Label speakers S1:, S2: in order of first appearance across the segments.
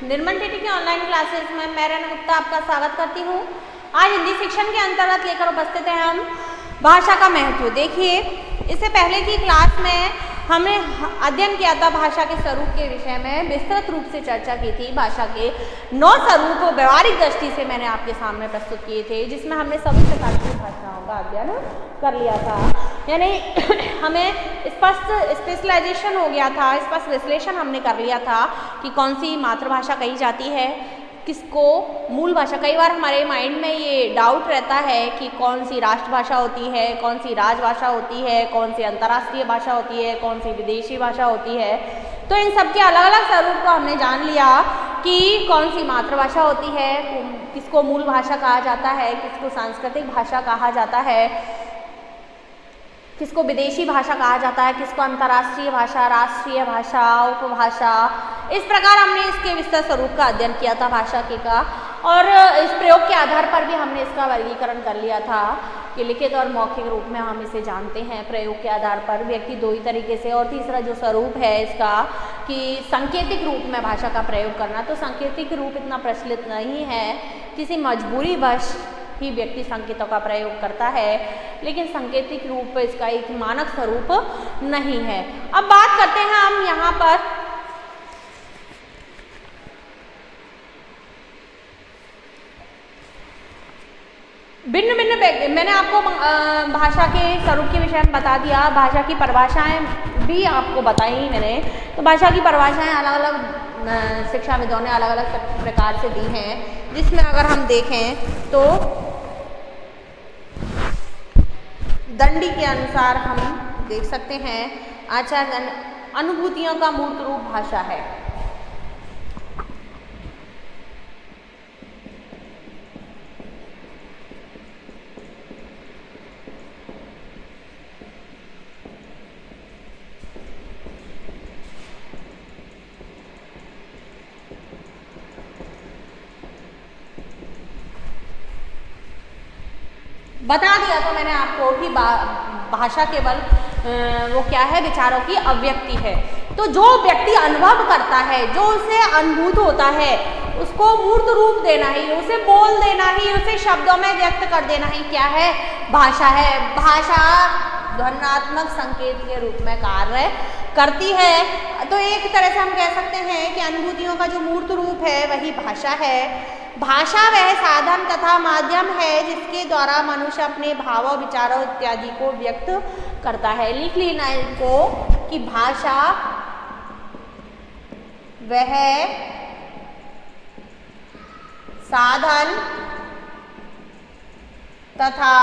S1: निर्मल TT की online classes में मैं रेणु गुप्ता आपका स्वागत करती हूँ। आज हिंदी शिक्षण के अंतर्गत लेकर उपस्थित हैं हम भाषा का महत्व। देखिए, इससे पहले की क्लास में हमने अध्ययन किया था भाषा के स्वरूप के विषय में, विस्तृत रूप से चर्चा की थी। भाषा के 9 स्वरूप व्यवहारिक दृष्टि से मैंने आपके सामने प्रस्तुत किए थे, जिसमें हमने सभी प्रकार की भाषाओं का अध्ययन कर लिया था। यानी हमें स्पष्ट स्पेशलाइजेशन हो गया था, स्पष्ट विश्लेषण हमने कर लिया था कि कौन सी मातृभाषा कही जाती है, किसको मूल भाषा। कई बार हमारे माइंड में ये डाउट रहता है कि कौन सी राष्ट्रभाषा होती है, कौन सी राजभाषा होती है, कौन सी अंतर्राष्ट्रीय भाषा होती है, कौन सी विदेशी भाषा होती है। तो इन सब के अलग अलग स्वरूप को हमने जान लिया कि कौन सी मातृभाषा होती है, किसको मूल भाषा कहा जाता है, किसको सांस्कृतिक भाषा कहा जाता है, किसको विदेशी भाषा कहा जाता है, किसको अंतर्राष्ट्रीय भाषा, राष्ट्रीय भाषा, उपभाषा। इस प्रकार हमने इसके विस्तृत स्वरूप का अध्ययन किया था भाषा के का, और इस प्रयोग के आधार पर भी हमने इसका वर्गीकरण कर लिया था कि लिखित और मौखिक रूप में हम इसे जानते हैं। प्रयोग के आधार पर व्यक्ति 2 ही तरीके से, और तीसरा जो स्वरूप है इसका कि सांकेतिक रूप में भाषा का प्रयोग करना। तो सांकेतिक रूप इतना प्रचलित नहीं है, किसी मजबूरी वश ही व्यक्ति संकेतों का प्रयोग करता है, लेकिन सांकेतिक रूप इसका एक मानक स्वरूप नहीं है। अब बात करते हैं हम यहाँ पर भिन्न भिन्न। मैंने आपको भाषा के स्वरूप के विषय में बता दिया, भाषा की परिभाषाएं भी आपको बताई मैंने। तो भाषा की परिभाषाएं अलग अलग शिक्षाविदों ने अलग अलग प्रकार से दी हैं, जिसमें अगर हम देखें तो दंडी के अनुसार हम देख सकते हैं आचार्य अनुभूतियों का मूर्त रूप भाषा है। बता दिया तो मैंने आपको कि भाषा केवल वो क्या है, विचारों की अभिव्यक्ति है। तो जो व्यक्ति अनुभव करता है, जो उसे अनुभूत होता है, उसको मूर्त रूप देना ही, उसे बोल देना ही, उसे शब्दों में व्यक्त कर देना ही क्या है, भाषा है। भाषा ध्वन्यात्मक संकेत के रूप में कार्य करती है। तो एक तरह से हम कह सकते हैं कि अनुभूतियों का जो मूर्त रूप है वही भाषा है। भाषा वह साधन तथा माध्यम है जिसके द्वारा मनुष्य अपने भावों, विचारों इत्यादि को व्यक्त करता है। लिख लेना इनको कि भाषा वह साधन तथा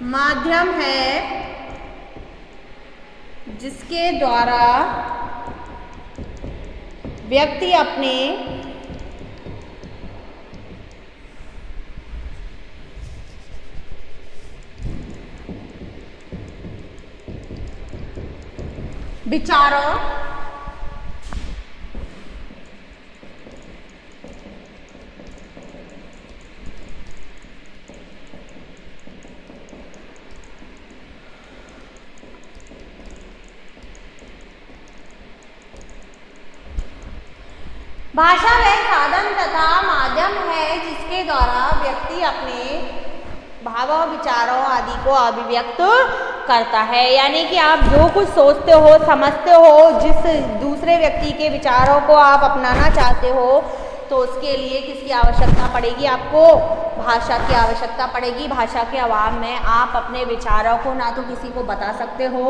S1: माध्यम है जिसके द्वारा व्यक्ति अपने विचारों, भाषा वह साधन तथा माध्यम है जिसके द्वारा व्यक्ति अपने भावों, विचारों आदि को अभिव्यक्त करता है। यानी कि आप जो कुछ सोचते हो, समझते हो, जिस दूसरे व्यक्ति के विचारों को आप अपनाना चाहते हो, तो उसके लिए किसकी आवश्यकता पड़ेगी, आपको भाषा की आवश्यकता पड़ेगी। भाषा के अभाव में आप अपने विचारों को ना तो किसी को बता सकते हो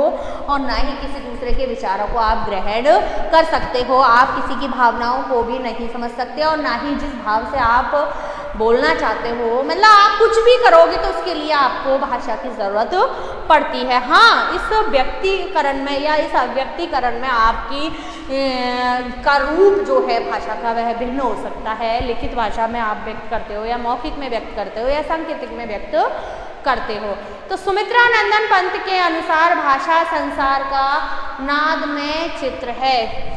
S1: और ना ही किसी दूसरे के विचारों को आप ग्रहण कर सकते हो। आप किसी की भावनाओं को भी नहीं समझ सकते और ना ही जिस भाव से आप बोलना चाहते हो, मतलब आप कुछ भी करोगे तो उसके लिए आपको भाषा की ज़रूरत पड़ती है। हाँ, इस व्यक्तिकरण में या इस अव्यक्तिकरण में आपकी का रूप जो है भाषा का वह भिन्न हो सकता है। लिखित भाषा में आप व्यक्त करते हो या मौखिक में व्यक्त करते हो या सांकेतिक में व्यक्त करते हो। तो सुमित्रा नंदन पंत के अनुसार भाषा संसार का नादमय चित्र है।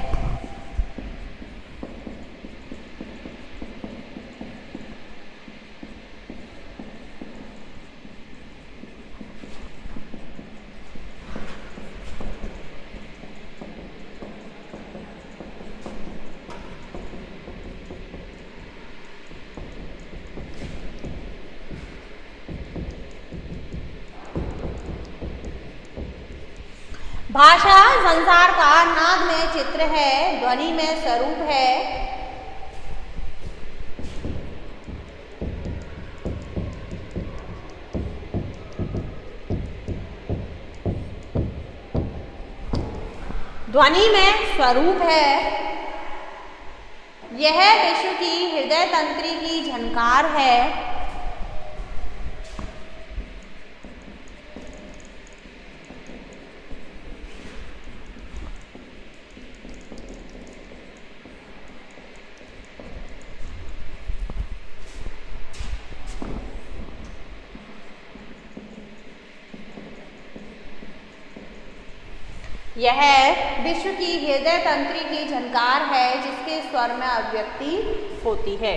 S1: भाषा संसार का नाद में चित्र है, ध्वनि में स्वरूप है। ध्वनि में स्वरूप है। यह विश्व की हृदय तंत्री की झनकार है। यह विश्व की हृदय तंत्री की झनकार है, जिसके स्वर में अभिव्यक्ति होती है।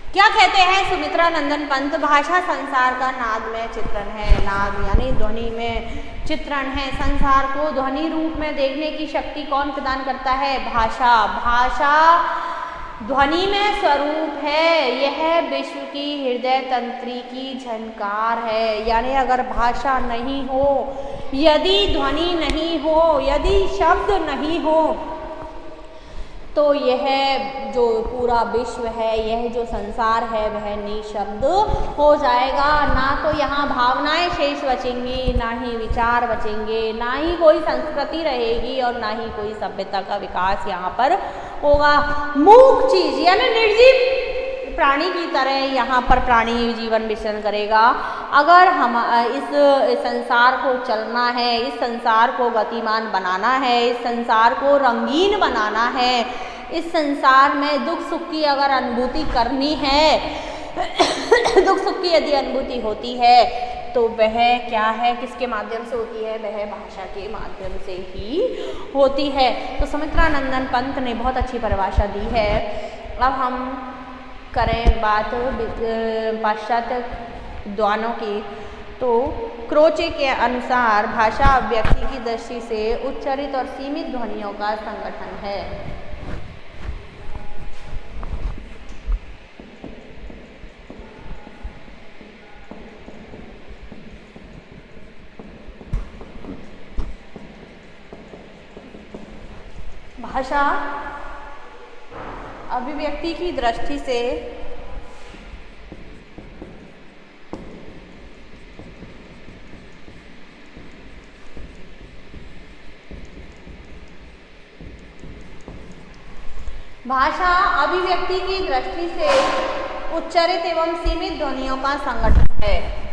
S1: क्या कहते हैं सुमित्रा नंदन पंत? भाषा संसार का नाद में चित्रण है। नाद यानी ध्वनि में चित्रण है। संसार को ध्वनि रूप में देखने की शक्ति कौन प्रदान करता है? भाषा। भाषा ध्वनि में स्वरूप है। यह विश्व की हृदय तंत्री की झनकार है। यानी अगर भाषा नहीं हो, यदि ध्वनि नहीं हो, यदि शब्द नहीं हो, तो यह जो पूरा विश्व है, यह जो संसार है, वह निशब्द हो जाएगा। ना तो यहाँ भावनाएं शेष बचेंगी, ना ही विचार बचेंगे, ना ही कोई संस्कृति रहेगी और ना ही कोई सभ्यता का विकास यहाँ पर होगा। मूक चीज यानी निर्जीव प्राणी की तरह यहाँ पर प्राणी जीवन विचरण करेगा। अगर हम इस संसार को चलना है, इस संसार को गतिमान बनाना है, इस संसार को रंगीन बनाना है, इस संसार में दुख सुख की अगर अनुभूति करनी है दुख सुख की यदि अनुभूति होती है तो वह क्या है, किसके माध्यम से होती है? वह भाषा के माध्यम से ही होती है। तो सुमित्रा नंदन पंत ने बहुत अच्छी परिभाषा दी है। अब हम करें बात पाश्चात्य विद्वानों की, तो क्रोचे के अनुसार भाषा अभिव्यक्ति की दृष्टि से उच्चरित और सीमित ध्वनियों का संगठन है। भाषा अभिव्यक्ति की दृष्टि से भाषा अभिव्यक्ति की दृष्टि से उच्चरित एवं सीमित ध्वनियों का संगठन है।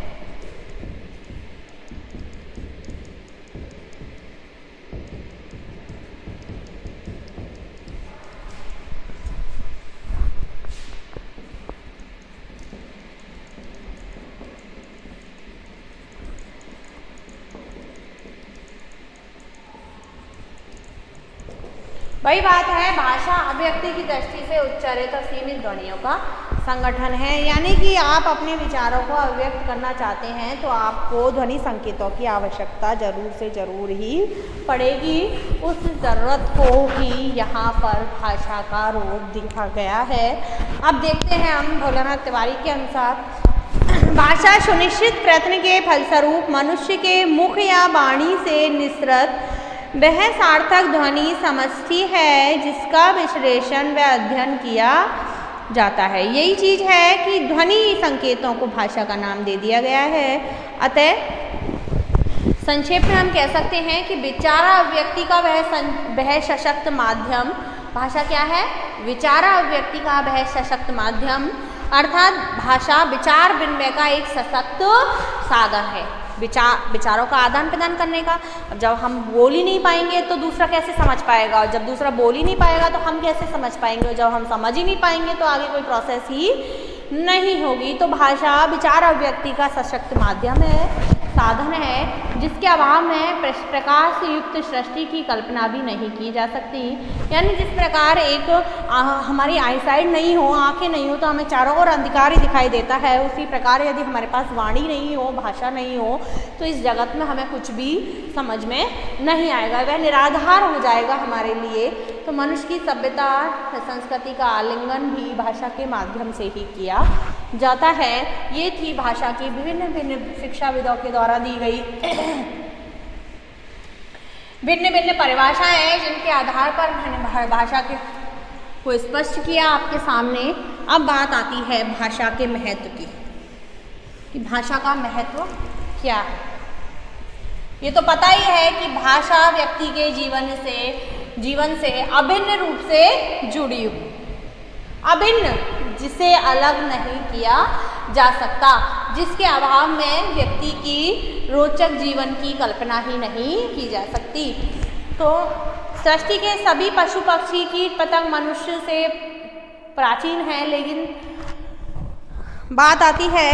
S1: वही बात है, भाषा अभिव्यक्ति की दृष्टि से उच्चरित और सीमित ध्वनियों का संगठन है। यानी कि आप अपने विचारों को अभिव्यक्त करना चाहते हैं तो आपको ध्वनि संकेतों की आवश्यकता जरूर से जरूर ही पड़ेगी। उस ज़रूरत को ही यहाँ पर भाषा का रूप दिखा गया है। अब देखते हैं हम भोलानाथ तिवारी के अनुसार भाषा सुनिश्चित प्रयत्न के फलस्वरूप मनुष्य के मुख या वाणी से निसृत वह सार्थक ध्वनि समष्टि है जिसका विश्लेषण व अध्ययन किया जाता है। यही चीज़ है कि ध्वनि संकेतों को भाषा का नाम दे दिया गया है। अतः संक्षेप में हम कह सकते हैं कि विचार अभिव्यक्ति का वह सशक्त माध्यम, भाषा क्या है? विचार अभिव्यक्ति का वह सशक्त माध्यम, अर्थात भाषा विचार विनिमय का एक सशक्त साधन है। विचारों का आदान प्रदान करने का। अब जब हम बोल ही नहीं पाएंगे तो दूसरा कैसे समझ पाएगा, और जब दूसरा बोल ही नहीं पाएगा तो हम कैसे समझ पाएंगे, और जब हम समझ ही नहीं पाएंगे तो आगे कोई प्रोसेस ही नहीं होगी। तो भाषा विचार अभिव्यक्ति का सशक्त माध्यम है। साधन है जिसके अभाव में प्रकाश युक्त सृष्टि की कल्पना भी नहीं की जा सकती। यानी जिस प्रकार एक हमारी आईसाइट नहीं हो, आंखें नहीं हो, तो हमें चारों ओर अंधकार ही दिखाई देता है, उसी प्रकार यदि हमारे पास वाणी नहीं हो, भाषा नहीं हो, तो इस जगत में हमें कुछ भी समझ में नहीं आएगा, वह निराधार हो जाएगा हमारे लिए। तो मनुष्य की सभ्यता संस्कृति का आलिंगन भी भाषा के माध्यम से ही किया जाता है। ये थी भाषा की विभिन्न भिन्न शिक्षाविदों के द्वारा दी गई भिन्न भिन्न परिभाषाएं, जिनके आधार पर मैंने भाषा के को स्पष्ट किया आपके सामने। अब बात आती है भाषा के महत्व की, कि भाषा का महत्व क्या है। ये तो पता ही है कि भाषा व्यक्ति के जीवन से अभिन्न रूप से जुड़ी हुई, अभिन्न, जिसे अलग नहीं किया जा सकता, जिसके अभाव में व्यक्ति की रोचक जीवन की कल्पना ही नहीं की जा सकती। तो सृष्टि के सभी पशु पक्षी कीट पतंग मनुष्य से प्राचीन हैं, लेकिन बात आती है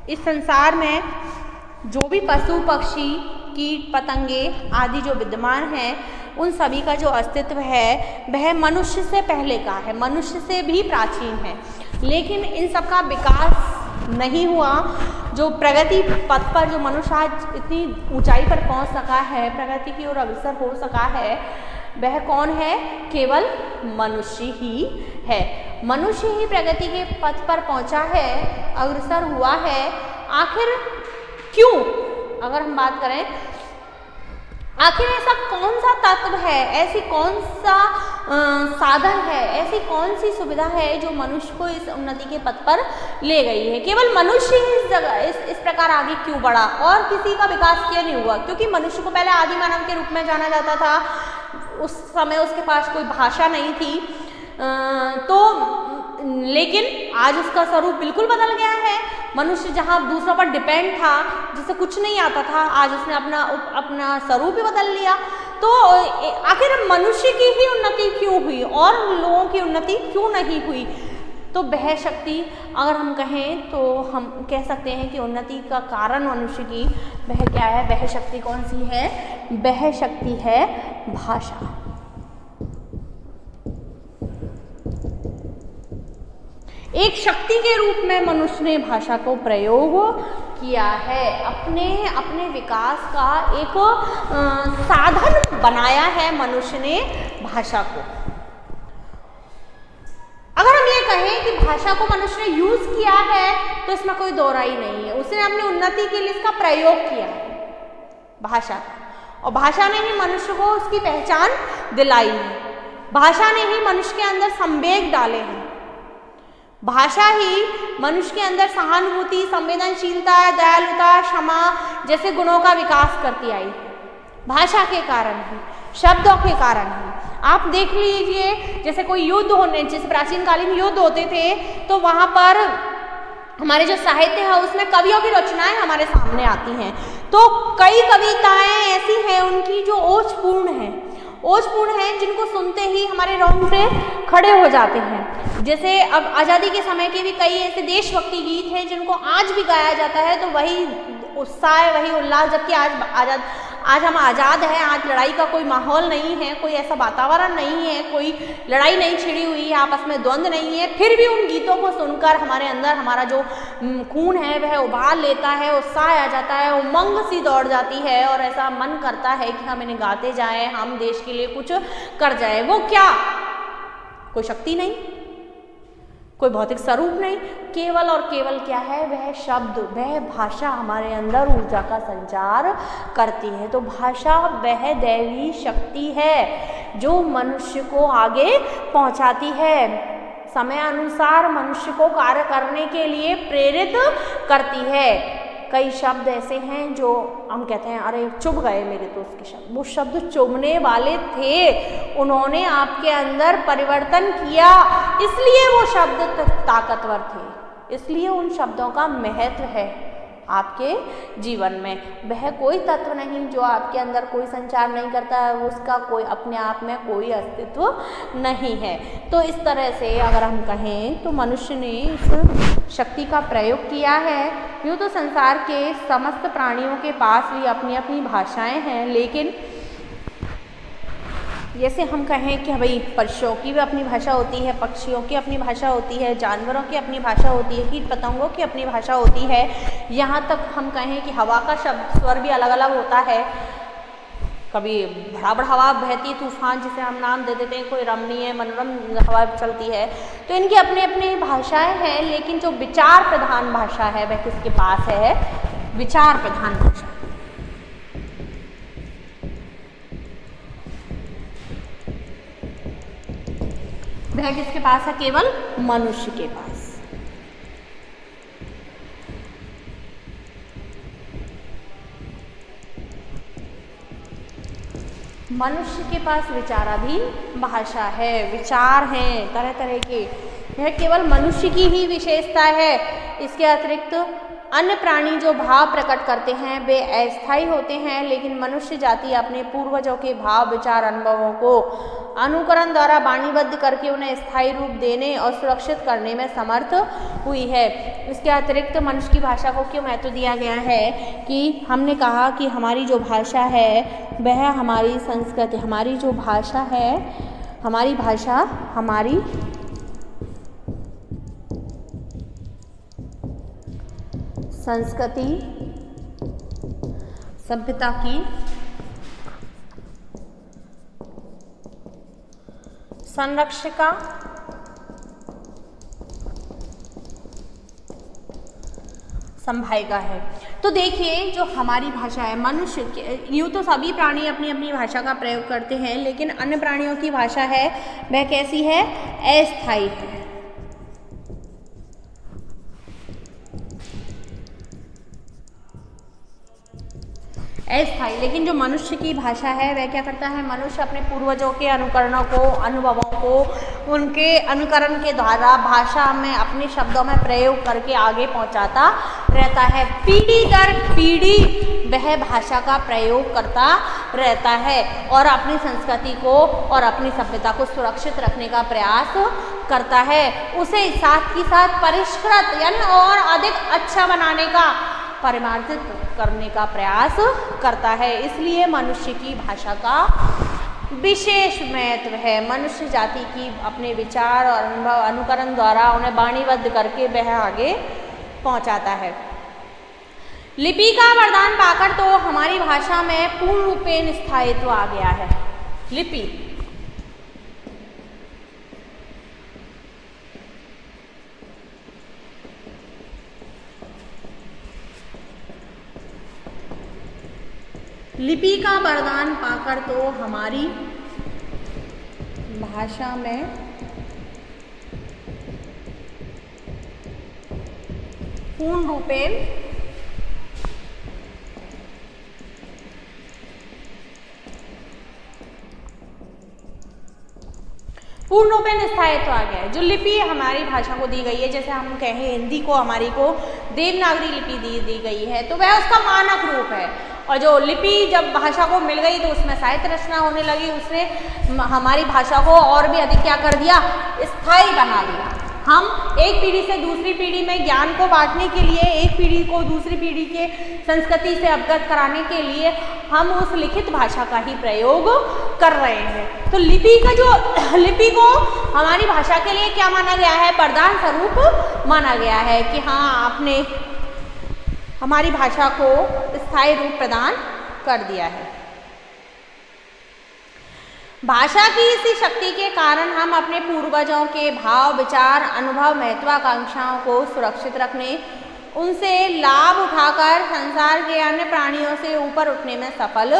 S1: इस संसार में जो भी पशु पक्षी कीट पतंगे आदि जो विद्यमान हैं, उन सभी का जो अस्तित्व है वह मनुष्य से पहले का है, मनुष्य से भी प्राचीन है। लेकिन इन सब का विकास नहीं हुआ। जो प्रगति पथ पर जो मनुष्य आज इतनी ऊंचाई पर पहुंच सका है, प्रगति की ओर अग्रसर हो सका है, वह कौन है? केवल मनुष्य ही है। मनुष्य ही प्रगति के पथ पर पहुंचा है, अग्रसर हुआ है। आखिर क्यों? अगर हम बात करें, आखिर ऐसा कौन सा तत्व है, ऐसी कौन सा साधन है, ऐसी कौन सी सुविधा है जो मनुष्य को इस उन्नति के पथ पर ले गई है? केवल मनुष्य ही इस जगह इस प्रकार आगे क्यों बढ़ा और किसी का विकास क्यों नहीं हुआ? क्योंकि मनुष्य को पहले आदि मानव के रूप में जाना जाता था। उस समय उसके पास कोई भाषा नहीं थी, लेकिन आज उसका स्वरूप बिल्कुल बदल गया है। मनुष्य जहाँ दूसरों पर डिपेंड था, जिसे कुछ नहीं आता था, आज उसने अपना स्वरूप ही बदल लिया। तो आखिर मनुष्य की ही उन्नति क्यों हुई और लोगों की उन्नति क्यों नहीं हुई? तो वह शक्ति, अगर हम कहें तो हम कह सकते हैं कि उन्नति का कारण मनुष्य की वह क्या है? वह शक्ति कौन सी है? वह शक्ति है भाषा। एक शक्ति के रूप में मनुष्य ने भाषा को प्रयोग किया है, अपने विकास का एक साधन बनाया है मनुष्य ने भाषा को। अगर हम ये कहें कि भाषा को मनुष्य ने यूज किया है, तो इसमें कोई दो राय नहीं है। उसने अपनी उन्नति के लिए इसका प्रयोग किया है भाषा का, और भाषा ने ही मनुष्य को उसकी पहचान दिलाई है। भाषा ने ही मनुष्य के अंदर संवेग डाले हैं। भाषा ही मनुष्य के अंदर सहानुभूति, संवेदनशीलता, दयालुता, क्षमा जैसे गुणों का विकास करती आई है। भाषा के कारण ही, शब्दों के कारण ही। आप देख लीजिए, जैसे कोई युद्ध होने, जैसे प्राचीन कालीन युद्ध होते थे, तो वहाँ पर हमारे जो साहित्य है उसमें कवियों की रचनाएं हमारे सामने आती हैं। तो कई कविताएं ऐसी हैं उनकी जो ओजपूर्ण हैं, जिनको सुनते ही हमारे रोंगटे खड़े हो जाते हैं। जैसे अब आज़ादी के समय के भी कई ऐसे देशभक्ति गीत हैं जिनको आज भी गाया जाता है, तो वही उत्साह, वही उल्लास। जबकि आज हम आज़ाद हैं, आज लड़ाई का कोई माहौल नहीं है, कोई ऐसा वातावरण नहीं है, कोई लड़ाई नहीं छिड़ी हुई है, आपस में द्वंद्व नहीं है, फिर भी उन गीतों को सुनकर हमारे अंदर हमारा जो खून है वह उबाल लेता है, उत्साह आ जाता है, उमंग सी दौड़ जाती है, और ऐसा मन करता है कि हम इन्हें गाते जाएं, हम देश के लिए कुछ कर जाएं। वो क्या? कोई शक्ति नहीं, कोई भौतिक स्वरूप नहीं, केवल और केवल क्या है? वह शब्द, वह भाषा हमारे अंदर ऊर्जा का संचार करती है। तो भाषा वह दैवी शक्ति है जो मनुष्य को आगे पहुंचाती है, समय अनुसार मनुष्य को कार्य करने के लिए प्रेरित करती है। कई शब्द ऐसे हैं जो हम कहते हैं अरे चुभ गए मेरे तो उसके शब्द, वो शब्द चुभने वाले थे, उन्होंने आपके अंदर परिवर्तन किया, इसलिए वो शब्द ताकतवर थे, इसलिए उन शब्दों का महत्व है। आपके जीवन में। वह कोई तत्व नहीं जो आपके अंदर कोई संचार नहीं करता है, उसका कोई अपने आप में कोई अस्तित्व नहीं है। तो इस तरह से अगर हम कहें तो मनुष्य ने इस शक्ति का प्रयोग किया है। यूँ तो संसार के समस्त प्राणियों के पास भी अपनी अपनी भाषाएं हैं, लेकिन जैसे हम कहें कि भाई पशुओं की भी अपनी भाषा होती है, पक्षियों की अपनी भाषा होती है, जानवरों की अपनी भाषा होती है, कीट पतंगों की अपनी भाषा होती है, यहाँ तक हम कहें कि हवा का शब्द स्वर भी अलग अलग होता है। कभी भड़ाभड़ हवा बहती, तूफान जिसे हम नाम दे देते हैं, कोई रमणीय मनोरम हवा चलती है। तो इनकी अपनी अपनी भाषाएं हैं, लेकिन जो विचार प्रधान भाषा है वह किसके पास है? विचार प्रधान भाषा। वह किसके पास है? केवल मनुष्य के पास। मनुष्य के पास विचाराधीन भाषा है, विचार हैं तरह तरह के। यह केवल मनुष्य की ही विशेषता है। इसके अतिरिक्त अन्य प्राणी जो भाव प्रकट करते हैं वे अस्थायी होते हैं, लेकिन मनुष्य जाति अपने पूर्वजों के भाव विचार अनुभवों को अनुकरण द्वारा वाणीबद्ध करके उन्हें स्थायी रूप देने और सुरक्षित करने में समर्थ हुई है। इसके अतिरिक्त मनुष्य की भाषा को क्यों महत्व दिया गया है कि हमने कहा कि हमारी जो भाषा है वह हमारी संस्कृति, हमारी जो भाषा है, हमारी भाषा हमारी संस्कृति सभ्यता की संरक्षिका संभाविका है। तो देखिए जो हमारी भाषा है, मनुष्य यूँ तो सभी प्राणी अपनी अपनी भाषा का प्रयोग करते हैं, लेकिन अन्य प्राणियों की भाषा है वह कैसी है? अस्थायी है। अस्थायी। लेकिन जो मनुष्य की भाषा है वह क्या करता है? मनुष्य अपने पूर्वजों के अनुकरणों को, अनुभवों को उनके अनुकरण के द्वारा भाषा में अपने शब्दों में प्रयोग करके आगे पहुंचाता रहता है। पीढ़ी दर पीढ़ी वह भाषा का प्रयोग करता रहता है और अपनी संस्कृति को और अपनी सभ्यता को सुरक्षित रखने का प्रयास करता है। उसे साथ ही साथ परिष्कृत यानी और अधिक अच्छा बनाने का, परिमार्जित करने का प्रयास करता है। इसलिए मनुष्य की भाषा का विशेष महत्व है। मनुष्य जाति की अपने विचार और अनुभव अनुकरण द्वारा उन्हें वाणीबद्ध करके वह आगे पहुंचाता है। लिपि का वरदान पाकर तो हमारी भाषा में पूर्ण रूपेण स्थायित्व आ गया है। लिपि लिपि का वरदान पाकर तो हमारी भाषा में पूर्ण रूपेण स्थायित्व आ गया है। जो लिपि हमारी भाषा को दी गई है, जैसे हम कहें हिंदी को हमारी को देवनागरी लिपि दी गई है, तो वह उसका मानक रूप है। और जो लिपि जब भाषा को मिल गई तो उसमें साहित्य रचना होने लगी, उसने हमारी भाषा को और भी अधिक क्या कर दिया? स्थायी बना दिया। हम एक पीढ़ी से दूसरी पीढ़ी में ज्ञान को बांटने के लिए, एक पीढ़ी को दूसरी पीढ़ी के संस्कृति से अवगत कराने के लिए हम उस लिखित भाषा का ही प्रयोग कर रहे हैं। तो लिपि को हमारी भाषा के लिए क्या माना गया है? वरदान स्वरूप माना गया है कि हाँ, आपने हमारी भाषा को स्थायी रूप प्रदान कर दिया है। भाषा की इसी शक्ति के कारण हम अपने पूर्वजों के भाव विचार अनुभव महत्वाकांक्षाओं को सुरक्षित रखने, उनसे लाभ उठाकर संसार के अन्य प्राणियों से ऊपर उठने में सफल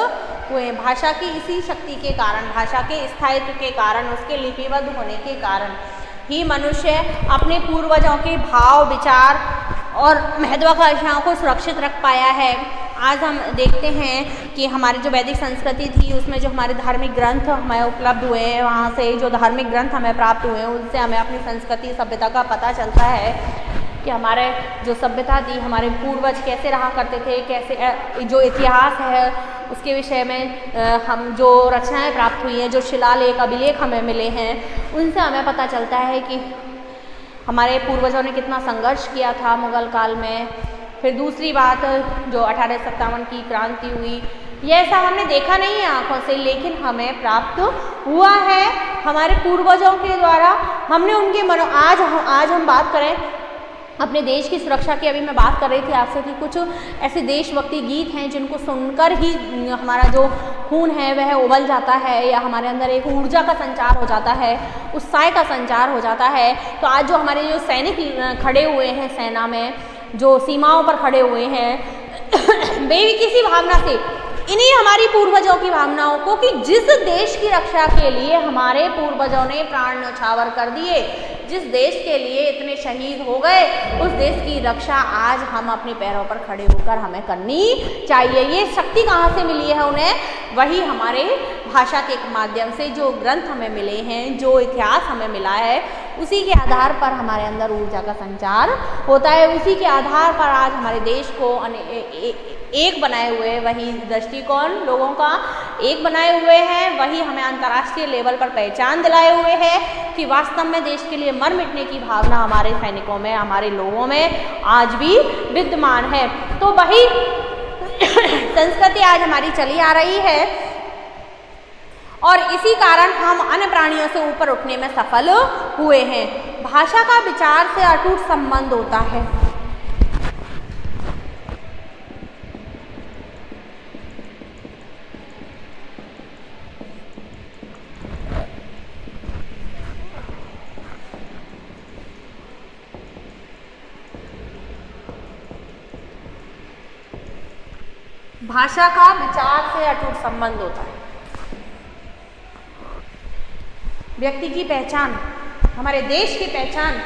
S1: हुए। भाषा की इसी शक्ति के कारण, भाषा के स्थायित्व के कारण, उसके लिपिबद्ध होने के कारण ही मनुष्य अपने पूर्वजों के भाव विचार और महत्वाकांक्षाओं को सुरक्षित रख पाया है। आज हम देखते हैं कि हमारी जो वैदिक संस्कृति थी उसमें जो हमारे धार्मिक ग्रंथ हमें उपलब्ध हुए हैं, वहाँ से जो धार्मिक ग्रंथ हमें प्राप्त हुए हैं उनसे हमें अपनी संस्कृति सभ्यता का पता चलता है। कि हमारे जो सभ्यता थी, हमारे पूर्वज कैसे रहा करते थे, कैसे जो इतिहास है उसके विषय में हम जो रचनाएं प्राप्त हुई हैं, जो शिलालेख अभिलेख हमें मिले हैं, उनसे हमें पता चलता है कि हमारे पूर्वजों ने कितना संघर्ष किया था मुग़ल काल में। फिर दूसरी बात, जो 1857 की क्रांति हुई, ये ऐसा हमने देखा नहीं है आँखों से, लेकिन हमें प्राप्त हुआ है हमारे पूर्वजों के द्वारा। हमने उनके आज हम बात करें अपने देश की सुरक्षा की, अभी मैं बात कर रही थी आपसे कि कुछ ऐसे देशभक्ति गीत हैं जिनको सुनकर ही हमारा जो खून है वह उबल जाता है, या हमारे अंदर एक ऊर्जा का संचार हो जाता है, उत्साह का संचार हो जाता है। तो आज जो हमारे जो सैनिक खड़े हुए हैं सेना में, जो सीमाओं पर खड़े हुए हैं, वे भी किसी भावना से, इन्हीं हमारी पूर्वजों की भावनाओं को, कि जिस देश की रक्षा के लिए हमारे पूर्वजों ने प्राण न्यौछावर कर दिए, जिस देश के लिए इतने शहीद हो गए, उस देश की रक्षा आज हम अपने पैरों पर खड़े होकर हमें करनी चाहिए। ये शक्ति कहाँ से मिली है उन्हें? वही हमारे भाषा के माध्यम से, जो ग्रंथ हमें मिले हैं, जो इतिहास हमें मिला है, उसी के आधार पर हमारे अंदर ऊर्जा का संचार होता है। उसी के आधार पर आज हमारे देश को एक बनाए हुए, वही दृष्टिकोण लोगों का एक बनाए हुए हैं, वही हमें अंतर्राष्ट्रीय लेवल पर पहचान दिलाए हुए है कि वास्तव में देश के लिए मर मिटने की भावना हमारे सैनिकों में, हमारे लोगों में आज भी विद्यमान है। तो वही संस्कृति आज हमारी चली आ रही है, और इसी कारण हम अन्य प्राणियों से ऊपर उठने में सफल हुए हैं। भाषा का विचार से अटूट संबंध होता है। भाषा का विचार से अटूट संबंध होता है। व्यक्ति की पहचान, हमारे देश की पहचान,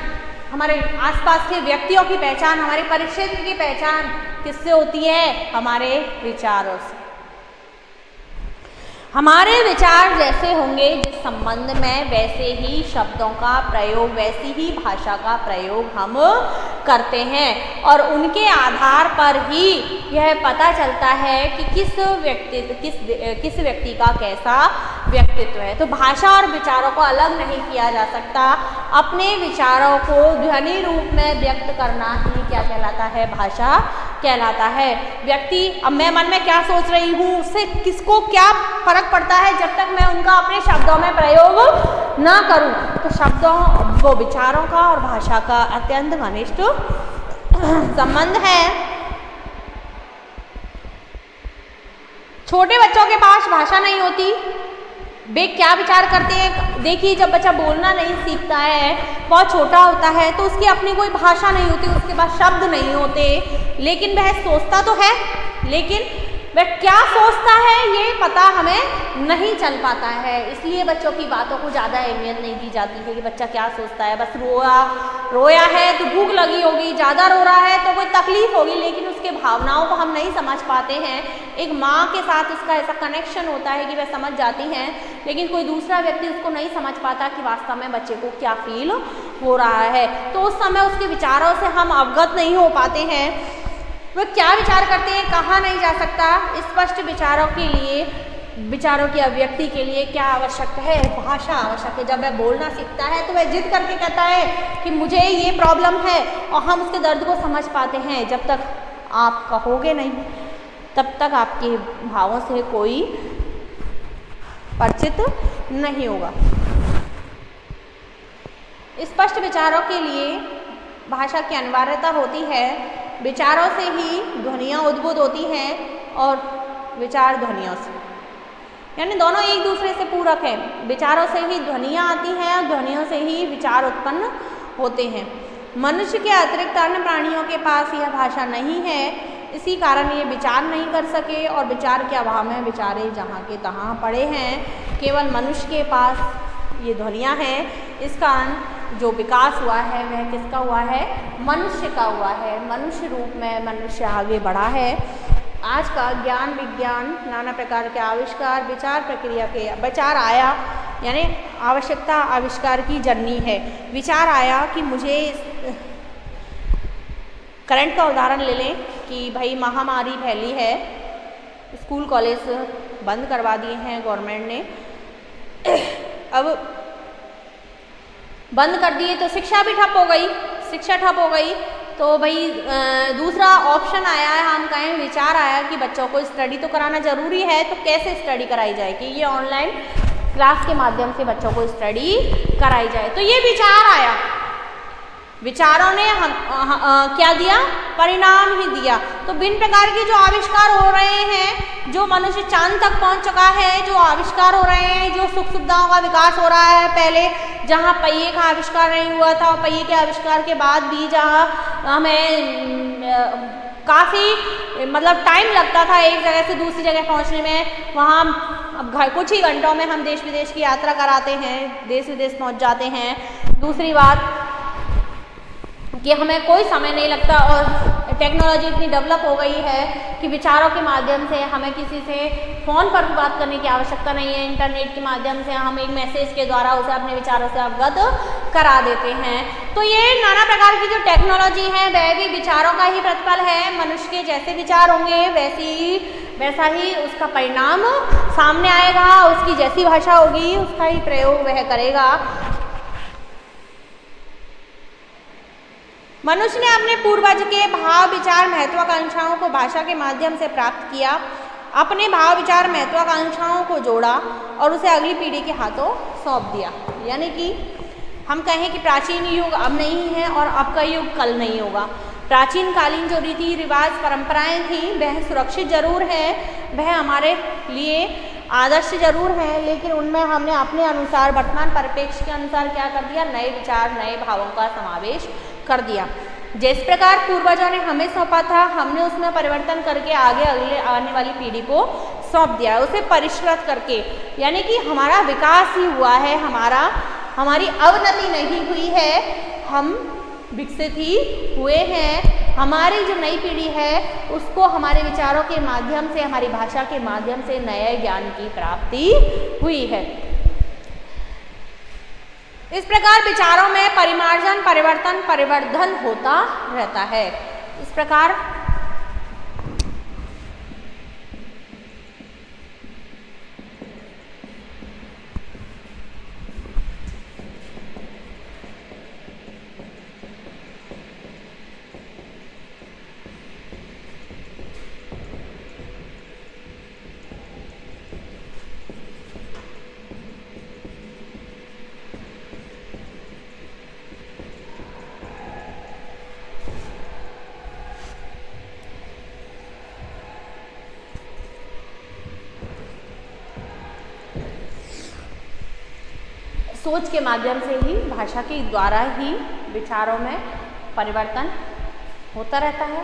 S1: हमारे आसपास के व्यक्तियों की पहचान, हमारे परिक्षेत्र की पहचान किससे होती है? हमारे विचारों से। हमारे विचार जैसे होंगे जिस संबंध में, वैसे ही शब्दों का प्रयोग, वैसी ही भाषा का प्रयोग हम करते हैं, और उनके आधार पर ही यह पता चलता है कि किस व्यक्ति का कैसा व्यक्तित्व है। तो भाषा और विचारों को अलग नहीं किया जा सकता। अपने विचारों को ध्वनि रूप में व्यक्त करना ही क्या कहलाता है? भाषा कहलाता है। व्यक्ति, अब मैं मन में क्या सोच रही हूँ, उससे किसको क्या फर्क पड़ता है जब तक मैं उनका अपने शब्दों में प्रयोग ना करूँ। तो शब्दों, वो विचारों का और भाषा का अत्यंत घनिष्ठ संबंध है। छोटे बच्चों के पास भाषा नहीं होती, वे क्या विचार करते हैं? देखिए, जब बच्चा बोलना नहीं सीखता है, बहुत छोटा होता है, तो उसकी अपनी कोई भाषा नहीं होती, उसके पास शब्द नहीं होते, लेकिन वह सोचता तो है, लेकिन वह क्या सोचता है ये पता हमें नहीं चल पाता है। इसलिए बच्चों की बातों को ज़्यादा अहमियत नहीं दी जाती है कि बच्चा क्या सोचता है। बस रोया है तो भूख लगी होगी, ज़्यादा रो रहा है तो कोई तकलीफ होगी, लेकिन उसके भावनाओं को हम नहीं समझ पाते हैं। एक माँ के साथ उसका ऐसा कनेक्शन होता है कि वह समझ जाती हैं, लेकिन कोई दूसरा व्यक्ति उसको नहीं समझ पाता कि वास्तव में बच्चे को क्या फील हो रहा है। तो उस समय उसके विचारों से हम अवगत नहीं हो पाते हैं। वह क्या विचार करते हैं कहा नहीं जा सकता। स्पष्ट विचारों के लिए, विचारों की अभिव्यक्ति के लिए क्या आवश्यक है? भाषा आवश्यक है। जब वह बोलना सीखता है तो वह जिद करके कहता है कि मुझे ये प्रॉब्लम है, और हम उसके दर्द को समझ पाते हैं। जब तक आप कहोगे नहीं, तब तक आपके भावों से कोई परिचित नहीं होगा। स्पष्ट विचारों के लिए भाषा की अनिवार्यता होती है। विचारों से ही ध्वनियाँ उद्भूत होती हैं, और विचार ध्वनियों से, यानी दोनों एक दूसरे से पूरक हैं। विचारों से ही ध्वनियाँ आती हैं, और ध्वनियों से ही विचार उत्पन्न होते हैं। मनुष्य के अतिरिक्त अन्य प्राणियों के पास यह भाषा नहीं है, इसी कारण ये विचार नहीं कर सके, और विचार के अभाव में विचारे जहाँ के तहाँ पड़े हैं। केवल मनुष्य के पास ये ध्वनियाँ हैं। इस कारण जो विकास हुआ है वह किसका हुआ है? मनुष्य का हुआ है। मनुष्य रूप में मनुष्य आगे बढ़ा है। आज का ज्ञान विज्ञान, नाना प्रकार के आविष्कार, विचार प्रक्रिया के विचार आया, यानी आवश्यकता आविष्कार की जर्नी है। विचार आया कि मुझे करंट का उदाहरण ले लें कि भाई महामारी फैली है, स्कूल कॉलेज बंद करवा दिए हैं गवर्नमेंट ने, अब बंद कर दिए तो शिक्षा भी ठप हो गई, शिक्षा ठप हो गई तो भाई दूसरा ऑप्शन आया है, हम कहें विचार आया कि बच्चों को स्टडी तो कराना ज़रूरी है, तो कैसे स्टडी कराई जाए कि ये ऑनलाइन क्लास के माध्यम से बच्चों को स्टडी कराई जाए। तो ये विचार आया, विचारों ने क्या दिया, परिणाम ही दिया। तो भिन्न प्रकार के जो आविष्कार हो रहे हैं, जो मनुष्य चांद तक पहुंच चुका है, जो आविष्कार हो रहे हैं, जो सुख सुविधाओं का विकास हो रहा है, पहले जहां पहिए का आविष्कार नहीं हुआ था, पहिए के आविष्कार के बाद भी जहां हमें काफ़ी मतलब टाइम लगता था एक जगह से दूसरी जगह पहुंचने में, वहाँ अब कुछ ही घंटों में हम देश विदेश की यात्रा कराते हैं, देश विदेश पहुंच जाते हैं। दूसरी बात कि हमें कोई समय नहीं लगता और टेक्नोलॉजी इतनी डेवलप हो गई है कि विचारों के माध्यम से हमें किसी से फ़ोन पर बात करने की आवश्यकता नहीं है, इंटरनेट के माध्यम से हम एक मैसेज के द्वारा उसे अपने विचारों से अवगत करा देते हैं। तो ये नाना प्रकार की जो टेक्नोलॉजी है वह भी विचारों का ही प्रतिफल है। मनुष्य के जैसे विचार होंगे वैसा ही उसका परिणाम सामने आएगा, उसकी जैसी भाषा होगी उसका ही प्रयोग वह करेगा। मनुष्य ने अपने पूर्वज के भाव विचार महत्वाकांक्षाओं को भाषा के माध्यम से प्राप्त किया, अपने भाव विचार महत्वाकांक्षाओं को जोड़ा और उसे अगली पीढ़ी के हाथों सौंप दिया। यानी कि हम कहें कि प्राचीन युग अब नहीं है और अब का युग कल नहीं होगा। प्राचीन कालीन जो रीति रिवाज परंपराएं थी वह सुरक्षित जरूर है, वह हमारे लिए आदर्श जरूर है, लेकिन उनमें हमने अपने अनुसार वर्तमान परिप्रेक्ष्य के अनुसार क्या कर दिया, नए विचार नए भावों का समावेश कर दिया। जिस प्रकार पूर्वजों ने हमें सौंपा था हमने उसमें परिवर्तन करके अगले आने वाली पीढ़ी को सौंप दिया, उसे परिष्कृत करके। यानी कि हमारा विकास ही हुआ है, हमारी अवनति नहीं हुई है, हम विकसित ही हुए हैं। हमारी जो नई पीढ़ी है उसको हमारे विचारों के माध्यम से, हमारी भाषा के माध्यम से नए ज्ञान की प्राप्ति हुई है। इस प्रकार विचारों में परिमार्जन परिवर्तन परिवर्धन होता रहता है। इस प्रकार सोच के माध्यम से ही, भाषा के द्वारा ही विचारों में परिवर्तन होता रहता है,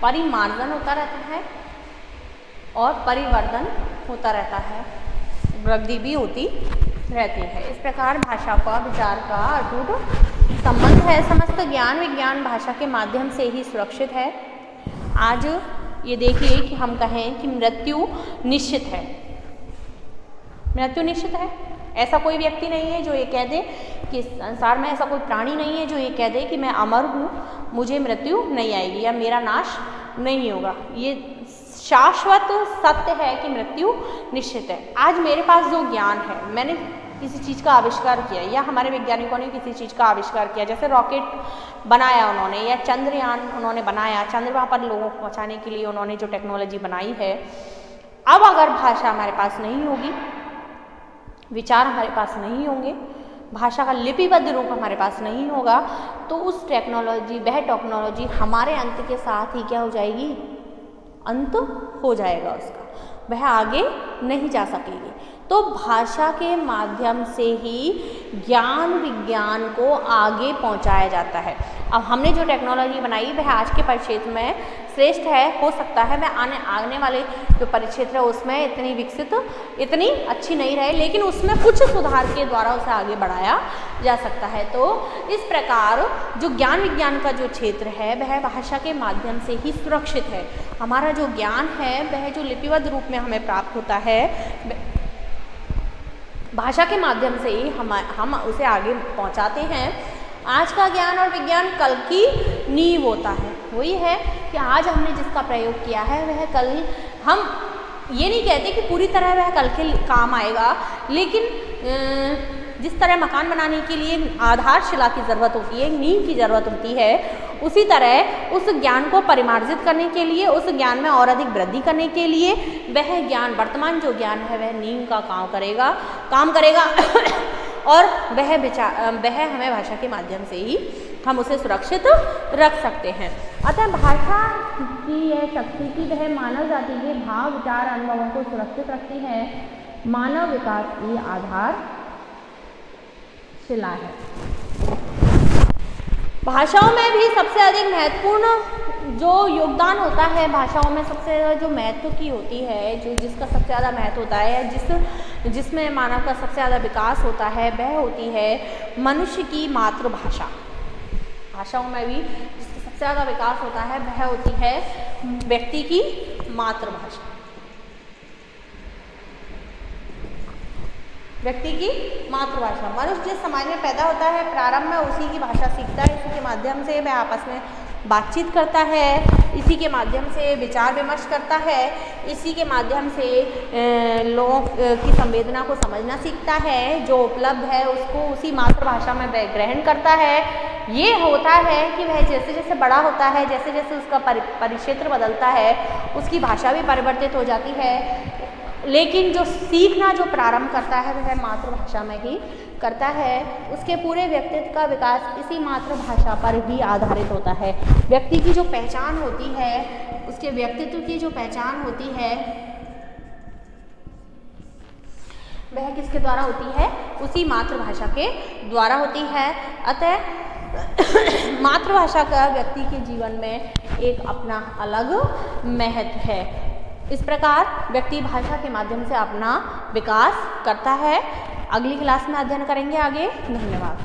S1: परिमार्जन होता रहता है और परिवर्तन होता रहता है, वृद्धि भी होती रहती है। इस प्रकार भाषा का विचार का अटूट संबंध है। समस्त ज्ञान विज्ञान भाषा के माध्यम से ही सुरक्षित है। आज ये देखिए कि हम कहें कि मृत्यु निश्चित है, मृत्यु निश्चित है। ऐसा कोई व्यक्ति नहीं है जो ये कह दे कि संसार में ऐसा कोई प्राणी नहीं है जो ये कह दे कि मैं अमर हूँ, मुझे मृत्यु नहीं आएगी या मेरा नाश नहीं होगा। ये शाश्वत सत्य है कि मृत्यु निश्चित है। आज मेरे पास जो ज्ञान है, मैंने किसी चीज़ का आविष्कार किया या हमारे वैज्ञानिकों ने किसी चीज़ का आविष्कार किया, जैसे रॉकेट बनाया उन्होंने या चंद्रयान उन्होंने बनाया, चंद्रमा पर लोगों को पहुँचाने के लिए उन्होंने जो टेक्नोलॉजी बनाई है। अब अगर भाषा हमारे पास नहीं होगी, विचार हमारे पास नहीं होंगे, भाषा का लिपिबद्ध रूप हमारे पास नहीं होगा, तो उस टेक्नोलॉजी वह टेक्नोलॉजी हमारे अंत के साथ ही क्या हो जाएगी, अंत हो जाएगा उसका, वह आगे नहीं जा सकेगी। तो भाषा के माध्यम से ही ज्ञान विज्ञान को आगे पहुंचाया जाता है। अब हमने जो टेक्नोलॉजी बनाई वह आज के परिक्षेत्र में श्रेष्ठ है, हो सकता है वह आने वाले जो परिक्षेत्र है उसमें इतनी विकसित, इतनी अच्छी नहीं रहे, लेकिन उसमें कुछ सुधार के द्वारा उसे आगे बढ़ाया जा सकता है। तो इस प्रकार जो ज्ञान विज्ञान का जो क्षेत्र है वह भाषा के माध्यम से ही सुरक्षित है। हमारा जो ज्ञान है वह जो लिपिबद्ध रूप में हमें प्राप्त होता है, भाषा के माध्यम से ही हम उसे आगे पहुंचाते हैं। आज का ज्ञान और विज्ञान कल की नींव होता है। वही है कि आज हमने जिसका प्रयोग किया है वह कल, हम ये नहीं कहते कि पूरी तरह वह कल के काम आएगा, लेकिन जिस तरह मकान बनाने के लिए आधारशिला की ज़रूरत होती है, नींव की ज़रूरत होती है, उसी तरह उस ज्ञान को परिमार्जित करने के लिए, उस ज्ञान में और अधिक वृद्धि करने के लिए वह ज्ञान, वर्तमान जो ज्ञान है वह नींव का काम करेगा और वह हमें भाषा के माध्यम से ही हम उसे सुरक्षित रख सकते हैं। अतः भाषा की यह शक्ति की वह मानव जाति के भाव, विचार, अनुभवों को सुरक्षित रखती है, मानव विकास की आधारशिला है। भाषाओं में भी सबसे अधिक महत्वपूर्ण जो योगदान होता है, भाषाओं में सबसे जो महत्व की होती है, जो जिसका सबसे ज़्यादा महत्व होता है, जिसमें मानव का सबसे ज़्यादा विकास होता है, वह होती है मनुष्य की मातृभाषा। भाषाओं में भी जिसका सबसे ज़्यादा विकास होता है वह होती है व्यक्ति की मातृभाषा। व्यक्ति की मातृभाषा, मनुष्य जिस समाज में पैदा होता है प्रारंभ में उसी की भाषा सीखता है, इसी के माध्यम से वह आपस में बातचीत करता है, इसी के माध्यम से विचार विमर्श करता है, इसी के माध्यम से लोगों की संवेदना को समझना सीखता है, जो उपलब्ध है उसको उसी मातृभाषा में वह ग्रहण करता है। ये होता है कि वह जैसे जैसे बड़ा होता है, जैसे जैसे उसका परिक्षेत्र बदलता है, उसकी भाषा भी परिवर्तित हो जाती है, लेकिन जो सीखना जो प्रारंभ करता है वह मातृभाषा में ही करता है। उसके पूरे व्यक्तित्व का विकास इसी मातृभाषा पर ही आधारित होता है। व्यक्ति की जो पहचान होती है, उसके व्यक्तित्व की जो पहचान होती है वह किसके द्वारा होती है? उसी मातृभाषा के द्वारा होती है। अतः मातृभाषा का व्यक्ति के जीवन में एक अपना अलग महत्व है। इस प्रकार व्यक्ति भाषा के माध्यम से अपना विकास करता है। अगली क्लास में अध्ययन करेंगे आगे। धन्यवाद।